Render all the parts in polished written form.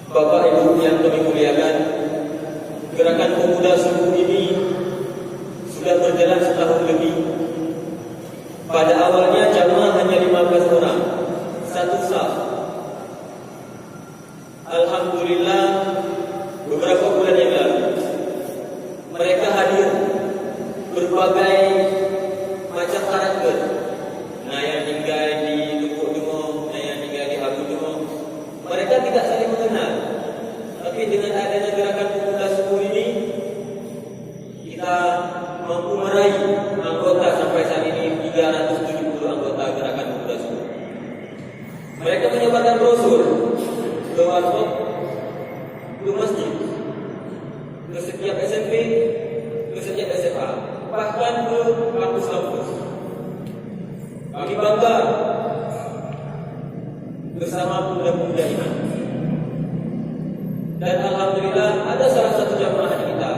Bapak Ibu yang kami muliakan, gerakan pemuda subuh ini sudah berjalan setahun lebih. Pada awalnya jamaah hanya 15 orang, satu saf. Alhamdulillah, beberapa bulan yang lalu mereka hadir berbagai macam karakter. Nah, yang tinggal di Lubuk Dengo, yang tinggal di Habu Dengo. Mereka tidak saling mengenal. Tapi dengan adanya gerakan pemuda subuh ini, kita mampu meraih anggota sampai saat ini 370 anggota gerakan pemuda subuh. Mereka menyebarkan brosur ke warkop, ke masjid, ke setiap SMP, ke setiap SMA, bahkan ke kampus-kampus. Kami bangga bersama pemuda-pemuda ini. Dan alhamdulillah ada salah satu jamaah kita.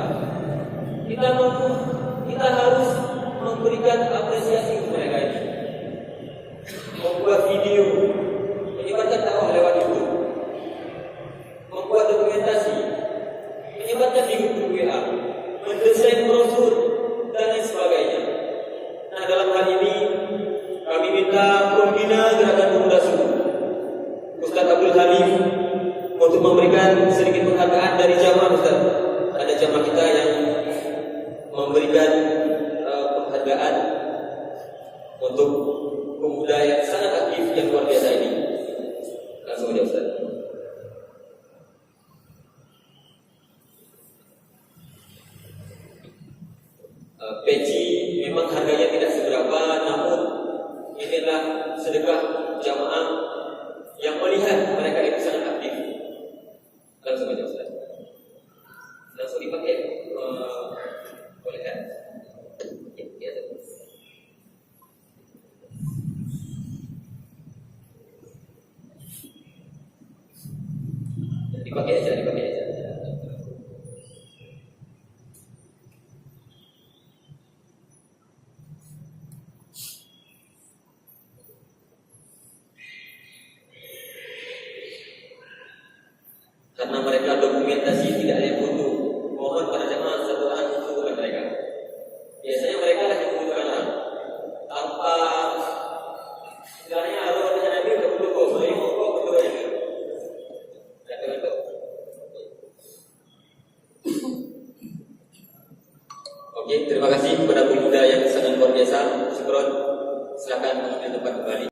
Kita harus memberikan apresiasi kepada mereka ini. Membuat video, menyebarkan dakwah lewat YouTube, membuat dokumentasi, menyebarkan di grup WA, mendesain brosur dan lain sebagainya. Nah, dalam hal ini kami minta pembina gerakan pemuda subuh, Ustaz Abdul Halim, untuk memberikan sedikit penghargaan dari jamaah. Ustaz, ada jamaah kita yang memberikan penghargaan untuk pemuda yang sangat aktif, yang luar biasa ini. Langsung aja Ustaz. Peci memang harganya tidak seberapa, namun inilah sedekah jamaah yang melihat mereka itu sangat aktif. Langsung aja Ustaz. Langsung dipakai, boleh kan? Ya, dipakai aja.